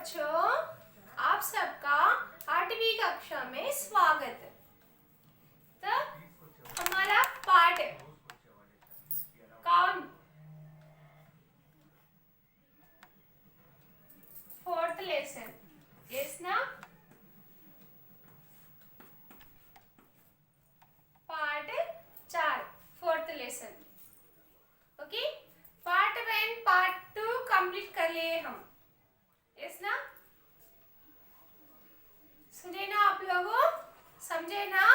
बच्चों, आप सबका 8वीं कक्षा में स्वागत है। तो हमारा पाठ काउंट 4th लेसन, यस ना? Part 4 4th lesson. Okay, part 1 part 2 complete कर लिए हम, यस ना? सुने ना आप लोगों, समझे ना?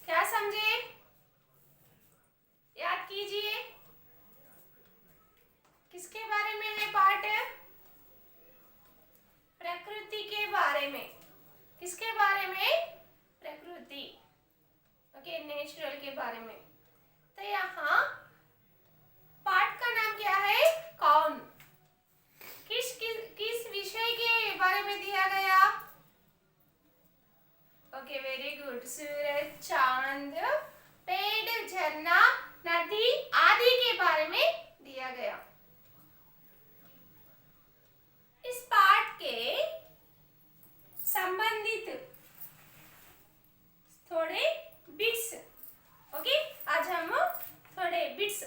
क्या समझे? याद कीजिए। किसके बारे में है पाठ? प्रकृति के बारे में। किसके बारे में? प्रकृति, ओके, नेचुरल के बारे में। तो यहाँ पाठ का नाम क्या है? कौन। किस विषय के बारे में दिया गया? Okay, very good. सूरज, चांद, पेड़, झरना, नदी आदि के बारे में दिया गया। इस पाठ के संबंधित थोड़े बिट्स, ओके, आज हम थोड़े बिट्स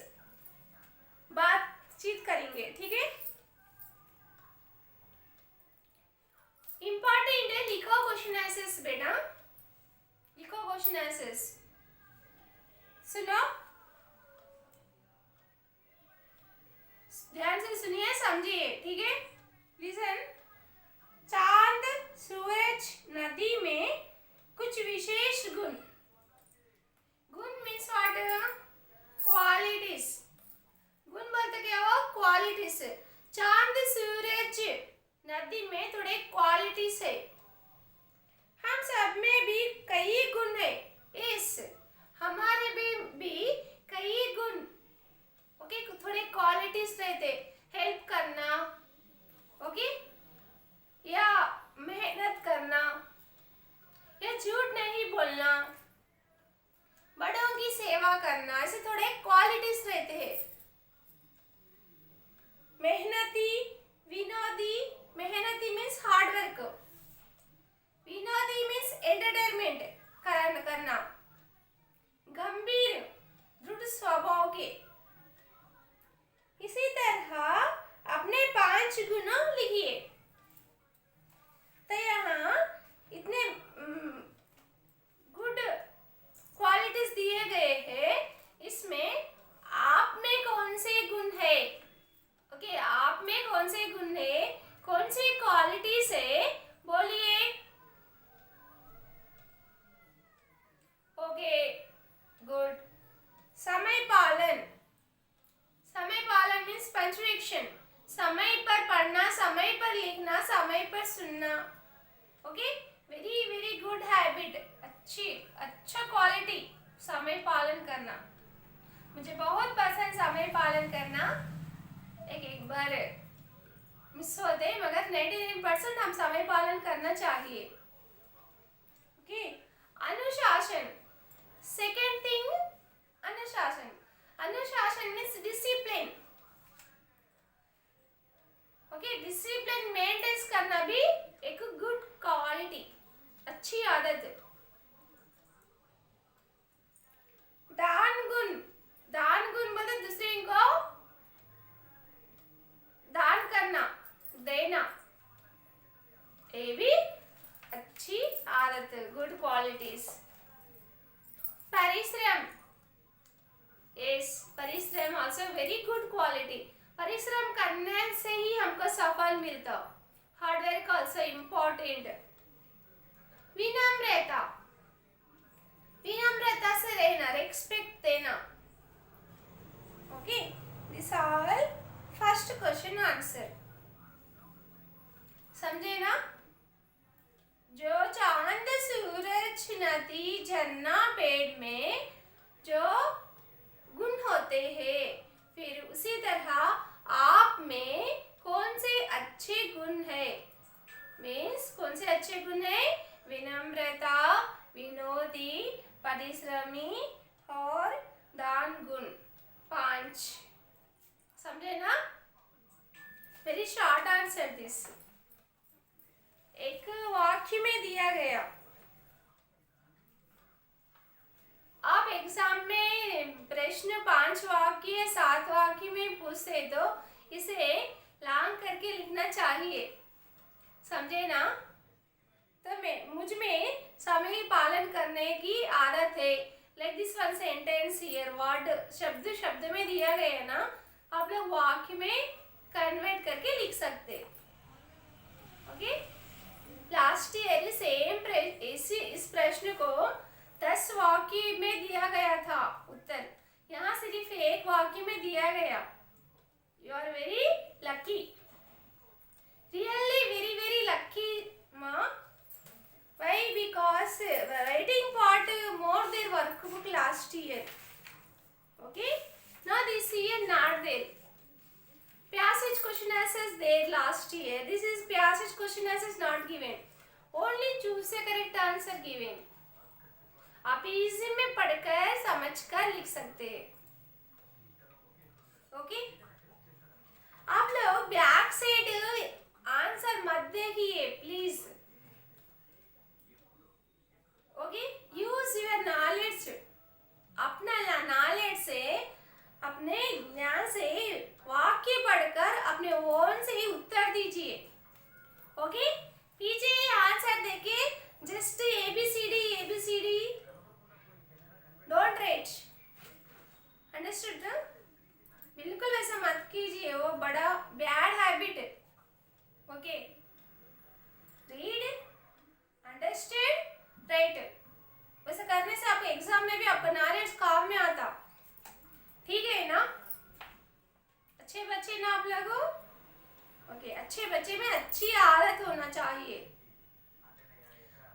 बातचीत करेंगे, ठीक है? इंपॉर्टेंट है, लिखो क्वेश्चन आंसर्स बेटा, लिखो क्वेश्चन आंसर्स। सुनो, ध्यान से सुनिए, समझिए, ठीक है? लिसन। चांद, सूरज, नदी में कुछ विशेष गुण। गुण मीन्स व्हाट? क्वालिटीज। गुण बोलते क्या हो? क्वालिटीज। चांद, सूरज, नदी में थोड़े क्वालिटीज है। हम सब में भी कई गुण है, यस, हमारे भी कई गुण, ओके, थोड़े क्वालिटीज रहते। हेल्प करना, ओके, या मेहनत करना, या झूठ नहीं बोलना, बड़ों की सेवा करना, ऐसे थोड़े क्वालिटीज रहते हैं। मेहनती, विनोदी, मेहनती मीन्स हार्ड वर्क, विनोदी मीन्स एंटरटेनमेंट करना, गंभीर, दृढ़ स्वभाव के। इसी तरह अपने 5 गुणों लिखिए। तो यहाँ इतने गुड क्वालिटीज दिए गए हैं, इसमें आप में कौन से गुण है? ओके, आप में कौन से गुण है, कौन सी क्वालिटीज है, बोलिए। Okay, good. समय पालन, समय पालन मीन्स पंक्चुएशन, समय पर पढ़ना, समय पर लिखना, समय पर सुनना, okay, very very good habit, अच्छा क्वालिटी, समय पालन करना। मुझे बहुत पसंद समय पालन करना। एक बार मिस होते, मगर 99% हम समय पालन करना चाहिए, ओके। अनुशासन, सेकेंड थिंग, अनुशासन। अनुशासन means discipline, okay, discipline maintain करना भी एक गुड क्वालिटी, अच्छी आदत है। दान गुण, दान गुण मतलब दूसरे को दान करना, देना, ये भी अच्छी आदत, गुड क्वालिटीज। परिश्रम, यस, परिश्रम आल्सो वेरी गुड क्वालिटी। परिश्रम करने से ही हमको सफल मिलता, हार्ड वर्क आल्सो इम्पोर्टेंट। विनम्रता, विनम्रता से रहना, रेस्पेक्ट देना, okay. This all first question answer, समझे ना? जो चांद, सूरज, नदी, झरना, पेड़ में जो गुण होते हैं, फिर उसी तरह आप में कौन से अच्छे गुण है? मीन्स कौन से अच्छे गुण है? विनम्रता, विनोदी, परिश्रमी और दान गुण, 5। समझे ना? वेरी शॉर्ट आंसर दिस, एक वाक्य में दिया गया। आप एग्जाम में प्रश्न 5 वाक्य या 7 वाक्य में पूछते तो इसे लांग करके लिखना चाहिए, समझे ना। तो मुझ में समय पालन करने की आदत है। Like this one sentence here, word शब्द शब्द में दिया गया है ना, आप लोग वाक्य में कन्वर्ट करके लिख सकते। ओके, लास्ट ईयर सेम इस प्रश्न को 10 वाक्य में दिया गया था उत्तर, यहाँ सिर्फ एक वाक्य में दिया गया। You are very lucky, really very very lucky माँ। Why? Because writing part more their workbook last year. Okay, now this year not there. Passage question answers there last year. This is passage question answers not given. Only choose a correct answer given. आप easy में पढ़कर समझकर लिख सकते हैं। Okay, आप लोग back side answer मत देखिए please. Okay, use your knowledge, अपना नॉलेज से, अपने ज्ञान से वाक्य पढ़कर अपने ओन से ही उत्तर दीजिए। ओके, पीछे आंसर देके just ABCD don't write, understood. बिल्कुल वैसा मत कीजिए, वो बड़ा बैड हैबिट है। Okay, read, understand, right. वैसा करने से आपको एग्जाम में भी आपका नॉलेज काम में आता, ठीक है ना। अच्छे बच्चे ना आप लोगों। ओके, अच्छे बच्चे में अच्छी आदत होना चाहिए।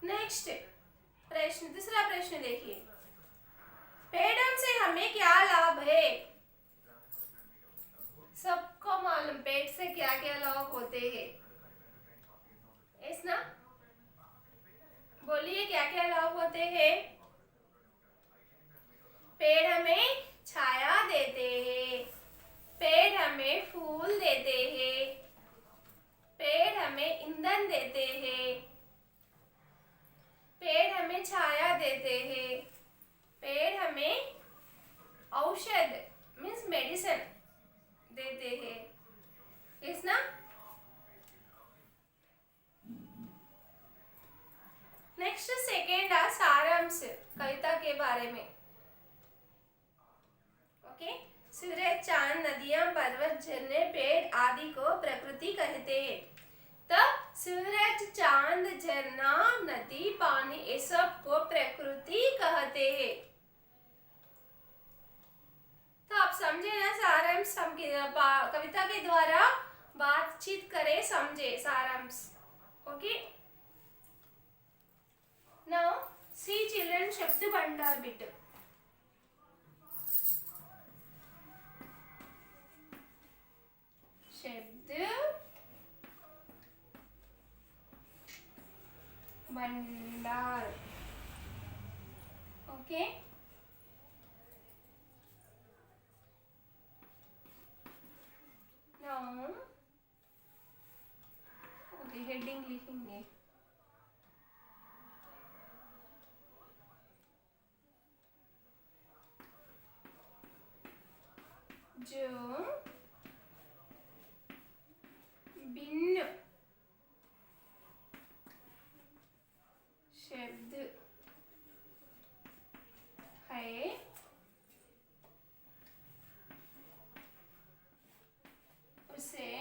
नेक्स्ट प्रश्न, दूसरा प्रश्न देखिए, पेड़ों से हमें क्या लाभ है। सबको मालूम पेड़ से क्या क्या लाभ होते हैं, इस ना, बोलिए क्या क्या लाभ होते हैं। पेड़ हमें छाया देते हैं, पेड़ हमें फूल देते हैं, पेड़ हमें ईंधन देते हैं, पेड़ हमें छाया देते हैं, पेड़ हमें औषध मीन्स मेडिसिन देते हैं, इस ना। नेक्स्ट सेकेंड सारांश कविता के बारे में। ओके, सूरज, चांद, नदियां, पर्वत, झरने, पेड़ आदि को प्रकृति कहते हैं। तो सूरज, चांद, झरना, नदी, पानी, ये सब को प्रकृति कहते हैं। तो आप समझे ना सारांश, हम कविता के द्वारा बातचीत करें, समझे सारांश। ओके, नाउ सी चिल्ड्रन शब्द भंडार बिट। शब्द भंडार। ओके, नाउ ओके, हेडिंग लिखेंगे। जो भिन्न शब्द है उसे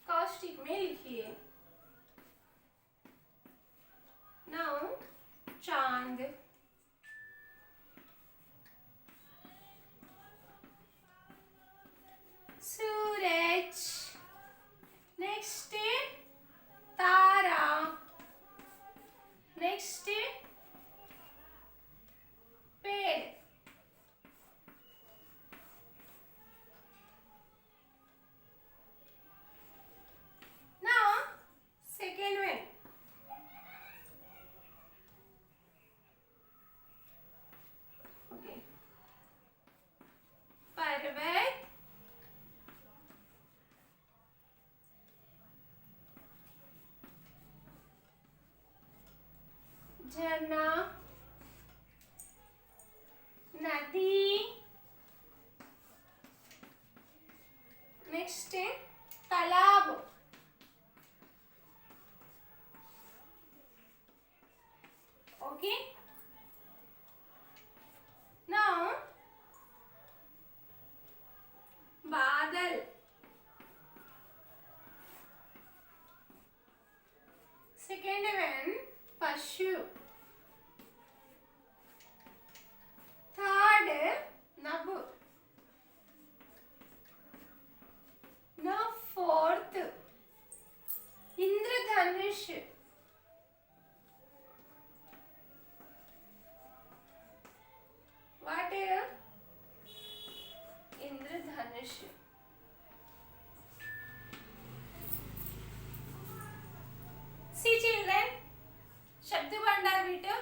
कॉस्टिक में लिखिए। नाउ झरना, नदी, नेक्स्ट है तालाब, ओके। नाउ बादल, सेकेंड वन पशु, थर्ड नभ, न फोर्थ इंद्रधनुष, व्हाट इंद्रधनुष। सी चिल्ड्रन, शब्द भंडार बेटा,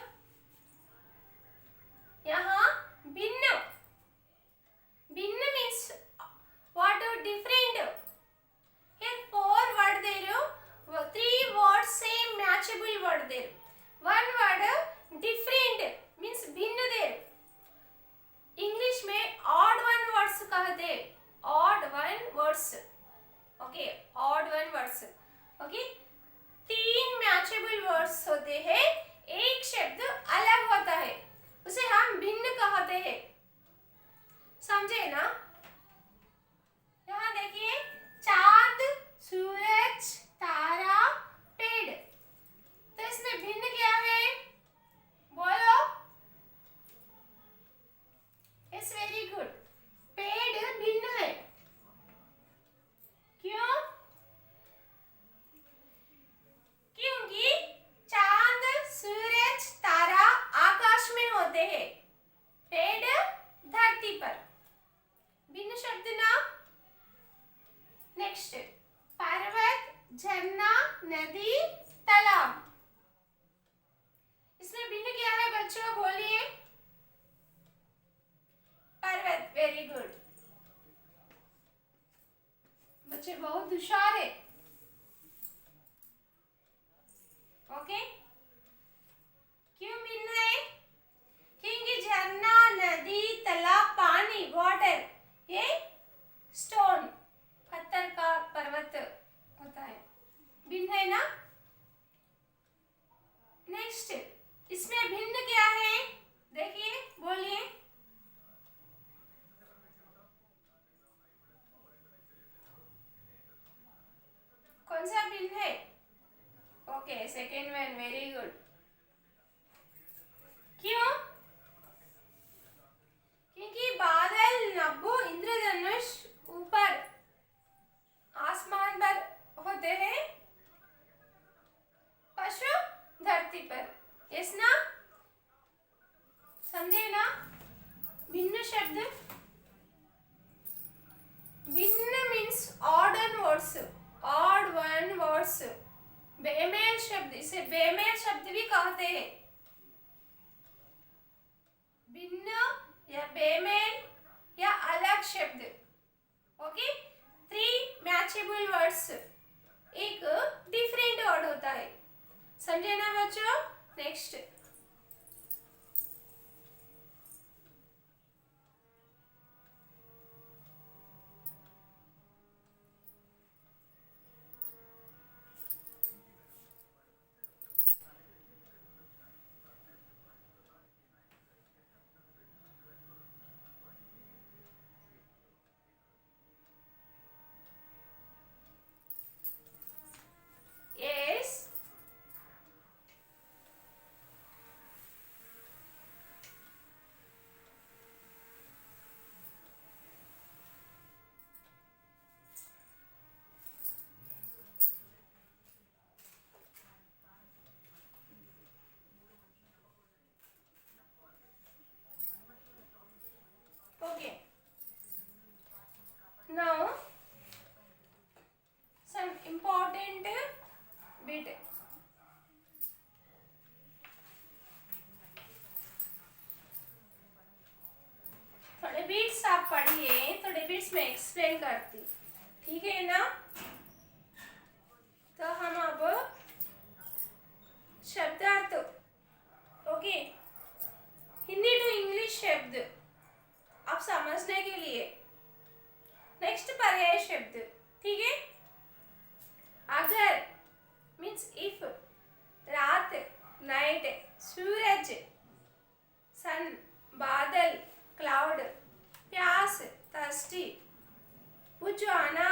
यहाँ भिन्न, भिन्न means what different, here four word there, three words same matchable word there, one word different means भिन्न there, इंग्लिश में odd one words कहते, odd one words, okay, odd one words, okay, तीन मैचेबल वर्ड्स होते हैं, एक शब्द अलग होता है, उसे हम भिन्न कहते हैं, समझे ना। यहाँ देखिए चांद, सूरज, तारा, पेड़, तो इसमें भिन्न क्या है, बोलो। इट्स वेरी गुड, पेड़ भिन्न है, क्यों? क्योंकि चांद, सूरज, तारा आकाश में होते हैं, पेड़ धरती पर, भिन्न शब्द ना। नेक्स्ट पर्वत, झरना, नदी, तालाब, इसमें भिन्न क्या है बच्चों, बोलिए। पर्वत, वेरी गुड, बच्चे बहुत होशियार है, ओके। क्यों भिन्न है? क्योंकि झरना, नदी, तालाब, पानी, वाटर, ये स्टोन, पत्थर का पर्वत होता है, भिन्न है ना। नेक्स्ट इसमें भिन्न क्या है, देखिए, बोलिए। कौन सा भिन्न है? Okay, second one, very good. क्यों? क्योंकि बादल, नभो, इंद्रधनुष ऊपर आसमान पर होते हैं, पशु धरती पर, यस ना, समझे ना। भिन्न शब्द, भिन्न means odd words, odd one words, बेमेल शब्द, इसे बेमेल शब्द भी कहते हैं, भिन्न या बेमेल या अलग शब्द, ओके। थ्री मैचेबल वर्ड्स, एक डिफरेंट वर्ड होता है, समझे ना बच्चों। Next yes, okay. Now some important bit, थोड़े बिट्स आप पढ़िए, थोड़े बिट्स में एक्सप्लेन करती, ठीक है ना। तो हम अब शब्दार्थ बादल क्लाउड, प्यास thirsty, पुजाना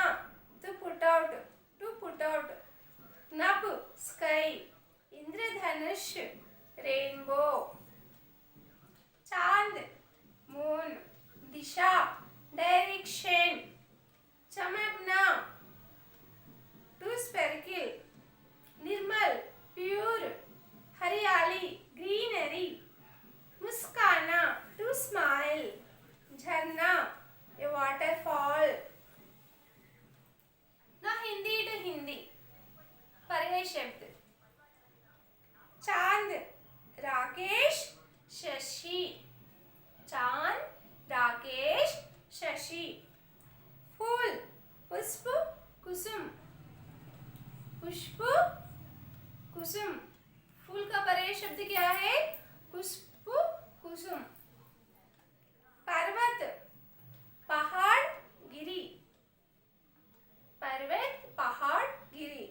to put out, नभ sky, इंद्रधनुष रेनबो, चांद मून, दिशा डायरेक्शन, चमकना टू स्पेर्किल, निर्मल प्योर, हरियाली ग्रीनरी, मुस्काना टू स्माइल, झरना ए वाटरफॉल। ना हिंदी टू हिंदी पर्याय शब्द, चांद राकेश शशि, चांद राकेश शशि, फूल पुष्प कुसुम, पुष्प कुसुम, फूल का पर्याय शब्द क्या है? पुष्प कुसुम। पर्वत पहाड़ गिरी, पर्वत पहाड़ गिरी,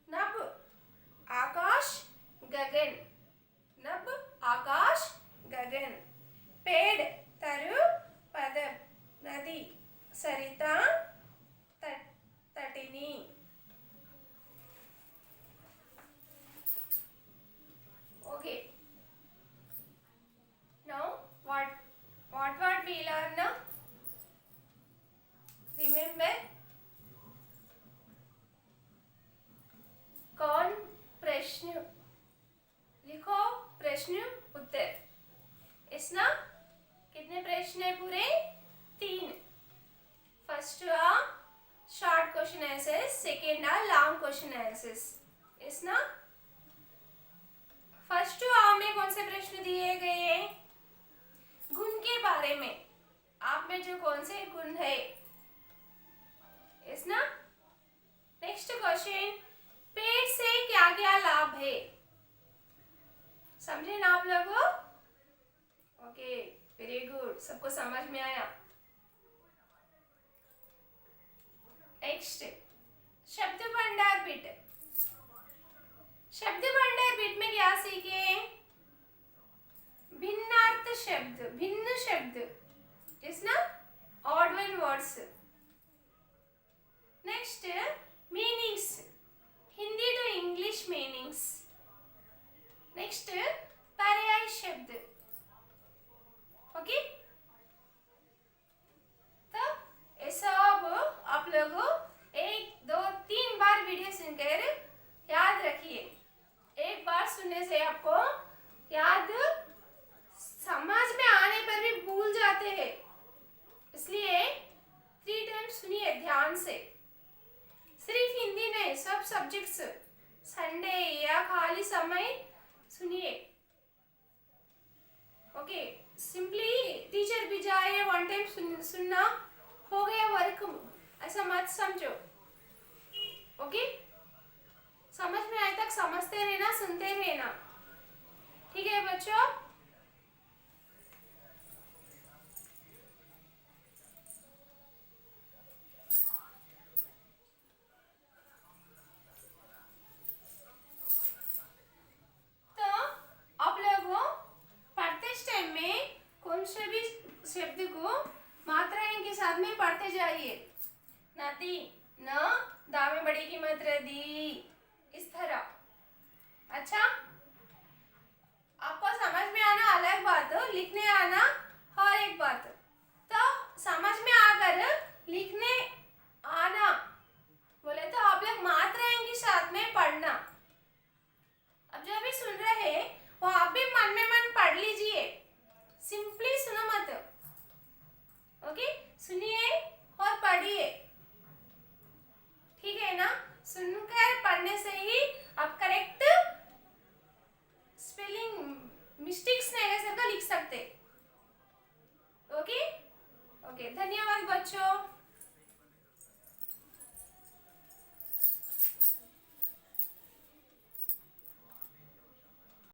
नभ आकाश गगन, नभ आकाश गगन, पेड़ तरु पदम, नदी सरिता तटिनी। Okay, now what we learn now? Remember, कौन प्रश्न लिखो, प्रश्न उत्तर। इसना कितने प्रश्न है? पूरे 3। First short question answer, second long question answers. इसना फर्स्ट में कौन से प्रश्न दिए गए हैं? गुण के बारे में, आप में जो कौन से गुण है। इसना नेक्स्ट क्वेश्चन, पेड़ से क्या क्या लाभ है? समझे ना आप लोगों? ओके, वेरी गुड, सबको समझ में आया। नेक्स्ट शब्द भंडार बिट, शब्द भंडार बिट में क्या सीखे? भिन्नार्थ शब्द, भिन्न शब्द, इज ना odd one words. Next meanings, Hindi to English meanings. Next पर्याय शब्द। ओके, तो ये सब आप लोगों 1, 2, 3 बार वीडियो सुनकर याद रखिए। एक बार सुनने से आपको याद, समझ में आने पर भी भूल जाते हैं, इसलिए 3 टाइम्स सुनिए ध्यान से। सिर्फ हिंदी नहीं, सब सब्जेक्ट्स, संडे या खाली समय सुनिए। ओके, सिंपली टीचर भी जाए 1 टाइम सुनना हो गया वर्क, ऐसा मत समझो। ओके, समझ में आए तक समझते रहना, सुनते रहना, ठीक है बच्चों? तो आप लोगों पढ़ते टाइम में कौन से भी शब्द को मात्राएं के साथ में पढ़ते जाइए। नदी, न दावे बड़ी की मात्रा दी, इस तरह। अच्छा, आपको समझ में आना अलग बात, लिखने आना और एक बात। तो समझ में आकर लिखने आना बोले तो आप लोग मात्राएं के साथ में पढ़ना। अब जो भी सुन रहे हैं वो आप भी मन में मन पढ़ लीजिए, सिंपली सुनो मत। ओके, सुनिए और पढ़िए, ठीक है ना? सुनकर पढ़ने से ही आप करेक्ट स्पेलिंग मिस्टेक्स नहीं ऐसे तो लिख सकते।